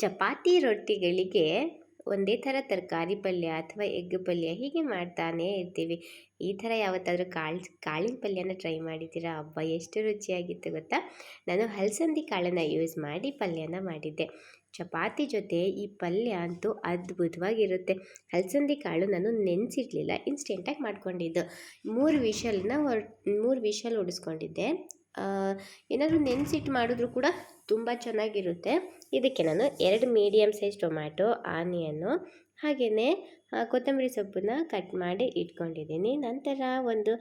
ಚಪಾತಿ ರೊಟ್ಟಿಗಳಿಗೆ ಒಂದೇ ಥರ ತರಕಾರಿ ಪಲ್ಯ ಅಥವಾ ಎಗ್ ಪಲ್ಯ ಹೀಗೆ ಮಾಡ್ತಾನೇ ಇರ್ತೀವಿ. ಈ ಥರ ಯಾವತ್ತಾದರೂ ಕಾಳಿನ ಪಲ್ಯನ ಟ್ರೈ ಮಾಡಿದ್ದೀರಾ? ಅಬ್ಬಾ ಎಷ್ಟು ರುಚಿಯಾಗಿತ್ತು ಗೊತ್ತಾ? ನಾನು ಹಲಸಂದಿ ಕಾಳನ್ನು ಯೂಸ್ ಮಾಡಿ ಪಲ್ಯನ ಮಾಡಿದ್ದೆ. ಚಪಾತಿ ಜೊತೆ ಈ ಪಲ್ಯ ಅಂತೂ ಅದ್ಭುತವಾಗಿರುತ್ತೆ. ಹಲಸಂದಿ ಕಾಳು ನಾನು ನೆನೆಸಿಡ್ಲಿಲ್ಲ, ಇನ್ಸ್ಟೆಂಟಾಗಿ ಮಾಡ್ಕೊಂಡಿದ್ದು. 3 ವಿಷಲ್ ಹೊಡಿಸ್ಕೊಂಡಿದ್ದೆ. ಏನಾದರೂ ನೆನೆಸಿಟ್ಟು ಮಾಡಿದ್ರೂ ಕೂಡ ತುಂಬ ಚೆನ್ನಾಗಿರುತ್ತೆ. ಇದಕ್ಕೆ ನಾನು 2 ಮೀಡಿಯಮ್ ಸೈಜ್ ಟೊಮ್ಯಾಟೊ, ಆನಿಯನ್ನು ಹಾಗೆಯೇ ಕೊತ್ತಂಬರಿ ಸೊಪ್ಪನ್ನ ಕಟ್ ಮಾಡಿ ಇಟ್ಕೊಂಡಿದ್ದೀನಿ. ನಂತರ ಒಂದು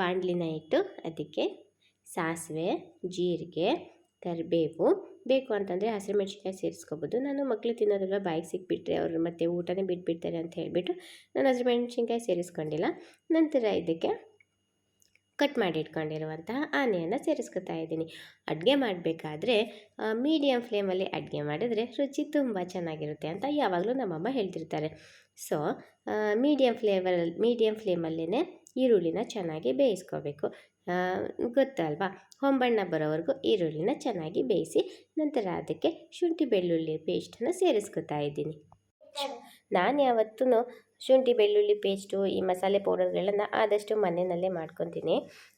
ಬಾಣಲಿನ ಇಟ್ಟು ಅದಕ್ಕೆ ಸಾಸಿವೆ, ಜೀರಿಗೆ, ಕರಿಬೇವು, ಬೇಕು ಅಂತಂದರೆ ಹಸಿಮೆಣ್ಸಿನ್ಕಾಯಿ ಸೇರಿಸ್ಕೋಬೋದು. ನಾನು ಮಕ್ಕಳು ತಿನ್ನೋದೆಲ್ಲ ಬಾಯಿಗೆ ಸಿಕ್ಬಿಟ್ರೆ ಅವರು ಮತ್ತೆ ಊಟನೇ ಬಿಟ್ಬಿಡ್ತಾರೆ ಅಂತ ಹೇಳಿಬಿಟ್ಟು ನಾನು ಹಸಿಮೆಣ್ಸಿನ್ಕಾಯಿ ಸೇರಿಸ್ಕೊಂಡಿಲ್ಲ. ನಂತರ ಇದಕ್ಕೆ ಕಟ್ ಮಾಡಿ ಇಟ್ಕೊಂಡಿರುವಂತಹ ಆನಿಯನ್ನು ಸೇರಿಸ್ಕೊತಾ ಇದ್ದೀನಿ. ಅಡುಗೆ ಮಾಡಬೇಕಾದ್ರೆ ಮೀಡಿಯಮ್ ಫ್ಲೇಮಲ್ಲಿ ಅಡುಗೆ ಮಾಡಿದ್ರೆ ರುಚಿ ತುಂಬ ಚೆನ್ನಾಗಿರುತ್ತೆ ಅಂತ ಯಾವಾಗಲೂ ನಮ್ಮಮ್ಮ ಹೇಳ್ತಿರ್ತಾರೆ. ಸೊ ಮೀಡಿಯಮ್ ಫ್ಲೇಮಲ್ಲೇ ಈರುಳ್ಳಿನ ಚೆನ್ನಾಗಿ ಬೇಯಿಸ್ಕೋಬೇಕು. ಗೊತ್ತಲ್ವಾ, ಹೊಂಬಣ್ಣ ಬರೋವರೆಗೂ ಈರುಳ್ಳಿನ ಚೆನ್ನಾಗಿ ಬೇಯಿಸಿ ನಂತರ ಅದಕ್ಕೆ ಶುಂಠಿ ಬೆಳ್ಳುಳ್ಳಿ ಪೇಸ್ಟನ್ನು ಸೇರಿಸ್ಕೊತಾ ಇದ್ದೀನಿ. ನಾನು ಯಾವತ್ತೂ ಶುಂಠಿ ಬೆಳ್ಳುಳ್ಳಿ ಪೇಸ್ಟು ಈ ಮಸಾಲೆ ಪೌಡರ್ಗಳನ್ನು ಆದಷ್ಟು ಮನೆಯಲ್ಲೇ ಮಾಡ್ಕೊತೀನಿ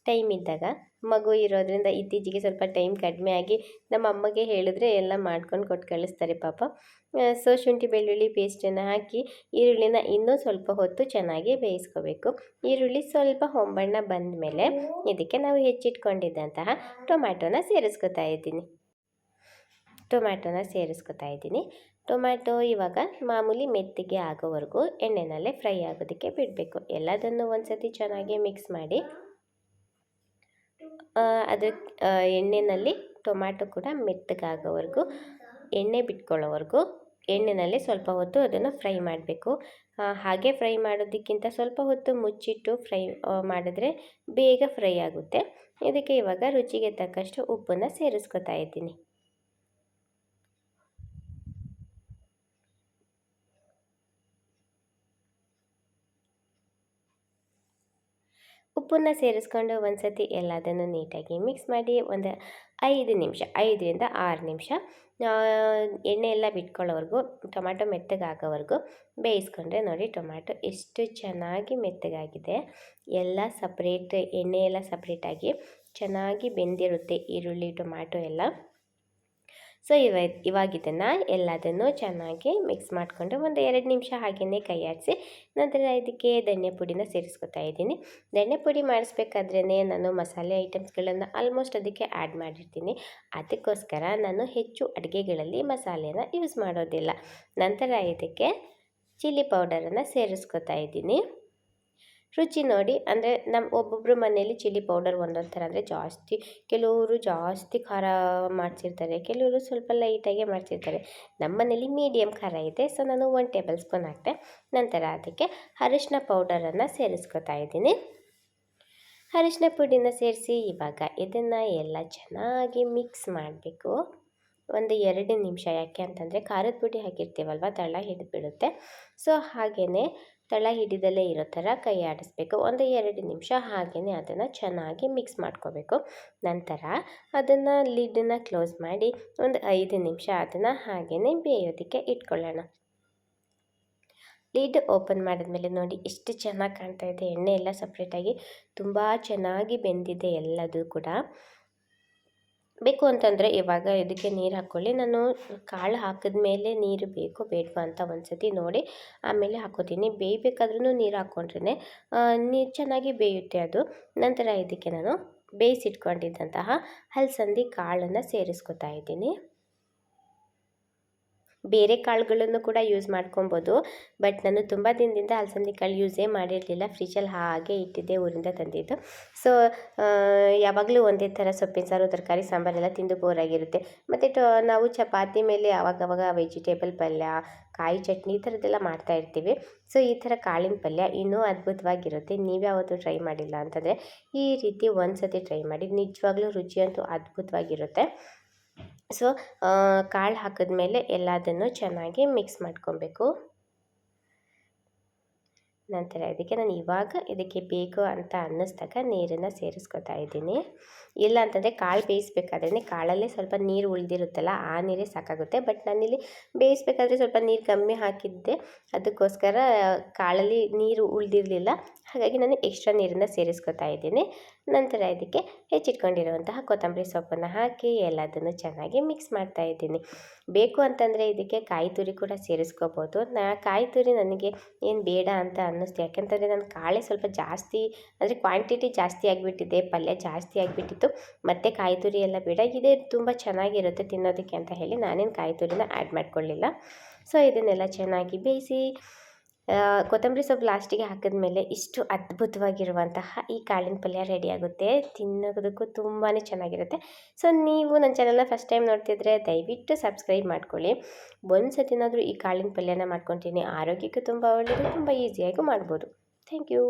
ಟೈಮ್ ಇದ್ದಾಗ. ಮಗು ಇರೋದ್ರಿಂದ ಇತ್ತೀಚೆಗೆ ಸ್ವಲ್ಪ ಟೈಮ್ ಕಡಿಮೆ ಆಗಿ ನಮ್ಮ ಅಮ್ಮಗೆ ಹೇಳಿದ್ರೆ ಎಲ್ಲ ಮಾಡ್ಕೊಂಡು ಕೊಟ್ಟು ಕಳಿಸ್ತಾರೆ ಪಾಪ. ಸೊ ಶುಂಠಿ ಬೆಳ್ಳುಳ್ಳಿ ಪೇಸ್ಟನ್ನು ಹಾಕಿ ಈರುಳ್ಳಿನ ಇನ್ನೂ ಸ್ವಲ್ಪ ಹೊತ್ತು ಚೆನ್ನಾಗಿ ಬೇಯಿಸ್ಕೋಬೇಕು. ಈರುಳ್ಳಿ ಸ್ವಲ್ಪ ಹೊಂಬಣ್ಣ ಬಂದ ಮೇಲೆ ಇದಕ್ಕೆ ನಾವು ಹೆಚ್ಚಿಟ್ಕೊಂಡಿದ್ದಂತಹ ಟೊಮ್ಯಾಟೊನ ಸೇರಿಸ್ಕೊತಾ ಇದ್ದೀನಿ. ಟೊಮ್ಯಾಟೊ ಇವಾಗ ಮಾಮೂಲಿ ಮೆತ್ತಿಗೆ ಆಗೋವರೆಗೂ ಎಣ್ಣೆನಲ್ಲೇ ಫ್ರೈ ಆಗೋದಕ್ಕೆ ಬಿಡಬೇಕು. ಎಲ್ಲದನ್ನು ಒಂದು ಸತಿ ಚೆನ್ನಾಗಿ ಮಿಕ್ಸ್ ಮಾಡಿ ಎಣ್ಣೆಯಲ್ಲಿ ಟೊಮ್ಯಾಟೊ ಕೂಡ ಮೆತ್ತಗಾಗೋವರೆಗೂ, ಎಣ್ಣೆ ಬಿಟ್ಕೊಳ್ಳೋವರೆಗೂ ಎಣ್ಣೆಯಲ್ಲಿ ಸ್ವಲ್ಪ ಹೊತ್ತು ಅದನ್ನು ಫ್ರೈ ಮಾಡಬೇಕು. ಹಾಗೆ ಫ್ರೈ ಮಾಡೋದಕ್ಕಿಂತ ಸ್ವಲ್ಪ ಹೊತ್ತು ಮುಚ್ಚಿಟ್ಟು ಫ್ರೈ ಮಾಡಿದ್ರೆ ಬೇಗ ಫ್ರೈ ಆಗುತ್ತೆ. ಇದಕ್ಕೆ ಇವಾಗ ರುಚಿಗೆ ತಕ್ಕಷ್ಟು ಉಪ್ಪನ್ನು ಸೇರಿಸ್ಕೊತಾ ಇದ್ದೀನಿ. ಉಪ್ಪನ್ನು ಸೇರಿಸ್ಕೊಂಡು ಒಂದು ಸತಿ ಎಲ್ಲದನ್ನು ನೀಟಾಗಿ ಮಿಕ್ಸ್ ಮಾಡಿ ಒಂದು 5ರಿಂದ 6 ನಿಮಿಷ ಎಣ್ಣೆ ಎಲ್ಲ ಬಿಟ್ಕೊಳ್ಳೋವರೆಗೂ, ಟೊಮ್ಯಾಟೊ ಮೆತ್ತಗಾಗೋವರೆಗೂ ಬೇಯಿಸ್ಕೊಂಡ್ರೆ ನೋಡಿ ಟೊಮ್ಯಾಟೊ ಎಷ್ಟು ಚೆನ್ನಾಗಿ ಮೆತ್ತಗಾಗಿದೆ. ಎಲ್ಲ ಸಪ್ರೇಟ್ ಎಣ್ಣೆ ಎಲ್ಲ ಸಪ್ರೇಟಾಗಿ ಚೆನ್ನಾಗಿ ಬೆಂದಿರುತ್ತೆ ಈರುಳ್ಳಿ ಟೊಮ್ಯಾಟೊ ಎಲ್ಲ. ಸೊ ಇವಾಗ ಇದನ್ನು ಎಲ್ಲದನ್ನು ಚೆನ್ನಾಗಿ ಮಿಕ್ಸ್ ಮಾಡಿಕೊಂಡು ಒಂದು 2 ನಿಮಿಷ ಹಾಗೆಯೇ ಕೈ ಆಡಿಸಿ ನಂತರ ಇದಕ್ಕೆ ಧನಿಯಾ ಪುಡಿನ ಸೇರಿಸ್ಕೊತಾ ಇದ್ದೀನಿ. ಧನಿಯಾ ಪುಡಿ ಮಾಡಿಸ್ಬೇಕಾದ್ರೇ ನಾನು ಮಸಾಲೆ ಐಟಮ್ಸ್ಗಳನ್ನು ಆಲ್ಮೋಸ್ಟ್ ಅದಕ್ಕೆ ಆ್ಯಡ್ ಮಾಡಿರ್ತೀನಿ. ಅದಕ್ಕೋಸ್ಕರ ನಾನು ಹೆಚ್ಚು ಅಡುಗೆಗಳಲ್ಲಿ ಮಸಾಲೆನ ಯೂಸ್ ಮಾಡೋದಿಲ್ಲ. ನಂತರ ಇದಕ್ಕೆ ಚಿಲ್ಲಿ ಪೌಡರನ್ನು ಸೇರಿಸ್ಕೊತಾ ಇದ್ದೀನಿ. ರುಚಿ ನೋಡಿ, ಅಂದರೆ ಒಬ್ಬೊಬ್ಬರು ಮನೆಯಲ್ಲಿ ಚಿಲ್ಲಿ ಪೌಡರ್ ಒಂದೊಂದು ಥರ, ಅಂದರೆ ಕೆಲವರು ಜಾಸ್ತಿ ಖಾರ ಮಾಡಿಸಿರ್ತಾರೆ, ಕೆಲವರು ಸ್ವಲ್ಪ ಲೈಟಾಗೆ ಮಾಡಿಸಿರ್ತಾರೆ. ನಮ್ಮ ಮನೇಲಿ ಮೀಡಿಯಮ್ ಖಾರ ಇದೆ, ಸೊ ನಾನು 1 ಟೇಬಲ್ ಸ್ಪೂನ್ ಹಾಕ್ತೆ. ನಂತರ ಅದಕ್ಕೆ ಅರಿಶಿನ ಪೌಡರನ್ನು ಸೇರಿಸ್ಕೊತಾ ಇದ್ದೀನಿ. ಅರಿಶಿನ ಪುಡಿನ ಸೇರಿಸಿ ಇವಾಗ ಇದನ್ನು ಎಲ್ಲ ಚೆನ್ನಾಗಿ ಮಿಕ್ಸ್ ಮಾಡಬೇಕು. ಒಂದು 2 ನಿಮಿಷ, ಯಾಕೆ ಅಂತಂದರೆ ಖಾರದ ಪುಡಿ ಹಾಕಿರ್ತೀವಲ್ವ, ತಳ ಹಿಡಿದ್ಬಿಡುತ್ತೆ. ಸೊ ಹಾಗೆಯೇ ತಳ ಹಿಡಿದಲ್ಲೇ ಇರೋ ಥರ ಕೈ ಆಡಿಸ್ಬೇಕು. ಒಂದು 2 ನಿಮಿಷ ಹಾಗೆಯೇ ಅದನ್ನು ಚೆನ್ನಾಗಿ ಮಿಕ್ಸ್ ಮಾಡ್ಕೋಬೇಕು. ನಂತರ ಅದನ್ನು ಲಿಡ್ಡನ್ನು ಕ್ಲೋಸ್ ಮಾಡಿ ಒಂದು 5 ನಿಮಿಷ ಅದನ್ನು ಹಾಗೆಯೇ ಬೇಯೋದಕ್ಕೆ ಇಟ್ಕೊಳ್ಳೋಣ. ಲಿಡ್ ಓಪನ್ ಮಾಡಿದ್ಮೇಲೆ ನೋಡಿ ಎಷ್ಟು ಚೆನ್ನಾಗಿ ಕಾಣ್ತಾ ಇದೆ. ಎಣ್ಣೆ ಎಲ್ಲ ಸಪ್ರೇಟಾಗಿ ತುಂಬ ಚೆನ್ನಾಗಿ ಬೆಂದಿದೆ ಎಲ್ಲದೂ ಕೂಡ. ಬೇಕು ಅಂತಂದರೆ ಇವಾಗ ಇದಕ್ಕೆ ನೀರು ಹಾಕ್ಕೊಳ್ಳಿ. ನಾನು ಕಾಳು ಹಾಕಿದ ಮೇಲೆ ನೀರು ಬೇಕೋ ಬೇಡವಾ ಅಂತ ಒಂದು ಸತಿ ನೋಡಿ ಆಮೇಲೆ ಹಾಕೋತೀನಿ. ಬೇಯಬೇಕಾದ್ರೂ ನೀರು ಹಾಕ್ಕೊಂಡ್ರೆ ನೀರು ಚೆನ್ನಾಗಿ ಬೇಯುತ್ತೆ ಅದು. ನಂತರ ಇದಕ್ಕೆ ನಾನು ಬೇಯಿಸಿಟ್ಕೊಂಡಿದ್ದಂತಹ ಹಲಸಂದಿ ಕಾಳನ್ನು ಸೇರಿಸ್ಕೊತಾ ಇದ್ದೀನಿ. ಬೇರೆ ಕಾಳುಗಳನ್ನು ಕೂಡ ಯೂಸ್ ಮಾಡ್ಕೊಬೋದು, ಬಟ್ ನಾನು ತುಂಬ ದಿನದಿಂದ ಹಲಸಂದಿ ಕಾಳು ಯೂಸೇ ಮಾಡಿರಲಿಲ್ಲ. ಫ್ರಿಜ್ಜಲ್ಲಿ ಹಾಗೆ ಇಟ್ಟಿದ್ದೆ, ಊರಿಂದ ತಂದಿದ್ದು. ಸೊ ಯಾವಾಗಲೂ ಒಂದೇ ಥರ ಸೊಪ್ಪಿನ ಸಾರು, ತರಕಾರಿ ಸಾಂಬಾರೆಲ್ಲ ತಿಂದು ಬೋರಾಗಿರುತ್ತೆ. ಮತ್ತು ನಾವು ಚಪಾತಿ ಮೇಲೆ ಆವಾಗವಾಗ ವೆಜಿಟೇಬಲ್ ಪಲ್ಯ, ಕಾಯಿ ಚಟ್ನಿ ಈ ಥರದ್ದೆಲ್ಲ ಮಾಡ್ತಾಯಿರ್ತೀವಿ. ಸೊ ಈ ಥರ ಕಾಳಿನ ಪಲ್ಯ ಇನ್ನೂ ಅದ್ಭುತವಾಗಿರುತ್ತೆ. ನೀವು ಯಾವತ್ತೂ ಟ್ರೈ ಮಾಡಿಲ್ಲ ಅಂತಂದರೆ ಈ ರೀತಿ ಒಂದು ಸತಿ ಟ್ರೈ ಮಾಡಿ, ನಿಜವಾಗ್ಲೂ ರುಚಿಯಂತೂ ಅದ್ಭುತವಾಗಿರುತ್ತೆ. ಸೊ ಕಾಳು ಹಾಕಿದ್ಮೇಲೆ ಎಲ್ಲದನ್ನು ಚೆನ್ನಾಗಿ ಮಿಕ್ಸ್ ಮಾಡ್ಕೊಬೇಕು. ನಂತರ ಇದಕ್ಕೆ ನಾನು ಇವಾಗ ಇದಕ್ಕೆ ಬೇಕು ಅಂತ ಅನ್ನಿಸ್ದಾಗ ನೀರನ್ನು ಸೇರಿಸ್ಕೊತಾ ಇದ್ದೀನಿ. ಇಲ್ಲ ಅಂತಂದರೆ ಕಾಳು ಬೇಯಿಸ್ಬೇಕಾದ್ರೆ ಕಾಳಲ್ಲೇ ಸ್ವಲ್ಪ ನೀರು ಉಳಿದಿರುತ್ತಲ್ಲ, ಆ ನೀರೇ ಸಾಕಾಗುತ್ತೆ. ಬಟ್ ನಾನಿಲ್ಲಿ ಬೇಯಿಸ್ಬೇಕಾದ್ರೆ ಸ್ವಲ್ಪ ನೀರು ಕಮ್ಮಿ ಹಾಕಿದ್ದೆ, ಅದಕ್ಕೋಸ್ಕರ ಕಾಳಲ್ಲಿ ನೀರು ಉಳಿದಿರಲಿಲ್ಲ. ಹಾಗಾಗಿ ನಾನು ಎಕ್ಸ್ಟ್ರಾ ನೀರನ್ನು ಸೇರಿಸ್ಕೊತಾ ಇದ್ದೀನಿ. ನಂತರ ಇದಕ್ಕೆ ಹೆಚ್ಚಿಟ್ಕೊಂಡಿರುವಂತಹ ಕೊತ್ತಂಬರಿ ಸೊಪ್ಪನ್ನು ಹಾಕಿ ಎಲ್ಲದನ್ನು ಚೆನ್ನಾಗಿ ಮಿಕ್ಸ್ ಮಾಡ್ತಾ ಇದ್ದೀನಿ. ಬೇಕು ಅಂತಂದರೆ ಇದಕ್ಕೆ ಕಾಯಿ ತುರಿ ಕೂಡ ಸೇರಿಸ್ಕೋಬೋದು. ಕಾಯಿ ತುರಿ ನನಗೆ ಏನು ಬೇಡ ಅಂತ ಅನ್ನಿಸ್ತು, ಯಾಕೆಂತಂದರೆ ನಾನು ಕಾಳೆ ಸ್ವಲ್ಪ ಜಾಸ್ತಿ ಅಂದರೆ ಕ್ವಾಂಟಿಟಿ ಜಾಸ್ತಿ ಆಗಿಬಿಟ್ಟಿದೆ, ಪಲ್ಯ ಜಾಸ್ತಿ ಆಗಿಬಿಟ್ಟಿತ್ತು. ಮತ್ತು ಕಾಯಿ ತುರಿ ಎಲ್ಲ ಬೇಡ, ಇದೇ ತುಂಬ ಚೆನ್ನಾಗಿರುತ್ತೆ ತಿನ್ನೋದಕ್ಕೆ ಅಂತ ಹೇಳಿ ನಾನೇನು ಕಾಯಿ ತುರಿನ ಆ್ಯಡ್ ಮಾಡ್ಕೊಳ್ಳಿಲ್ಲ. ಸೊ ಇದನ್ನೆಲ್ಲ ಚೆನ್ನಾಗಿ ಬೇಯಿಸಿ ಕೊತ್ತಂಬರಿ ಸೊಪ್ಪು ಲಾಸ್ಟಿಗೆ ಹಾಕಿದ್ಮೇಲೆ ಇಷ್ಟು ಅದ್ಭುತವಾಗಿರುವಂತಹ ಈ ಕಾಳಿನ ಪಲ್ಯ ರೆಡಿಯಾಗುತ್ತೆ. ತಿನ್ನೋದಕ್ಕೂ ತುಂಬಾ ಚೆನ್ನಾಗಿರುತ್ತೆ. ಸೊ ನೀವು ನನ್ನ ಚಾನಲ್ನ ಫಸ್ಟ್ ಟೈಮ್ ನೋಡ್ತಿದ್ರೆ ದಯವಿಟ್ಟು ಸಬ್ಸ್ಕ್ರೈಬ್ ಮಾಡ್ಕೊಳ್ಳಿ. ಒಂದು ಸತಿನಾದರೂ ಈ ಕಾಳಿನ ಪಲ್ಯನ ಮಾಡ್ಕೊತೀನಿ. ಆರೋಗ್ಯಕ್ಕೆ ತುಂಬ ಒಳ್ಳೆಯದು, ತುಂಬ ಈಸಿಯಾಗೂ ಮಾಡ್ಬೋದು. Thank you.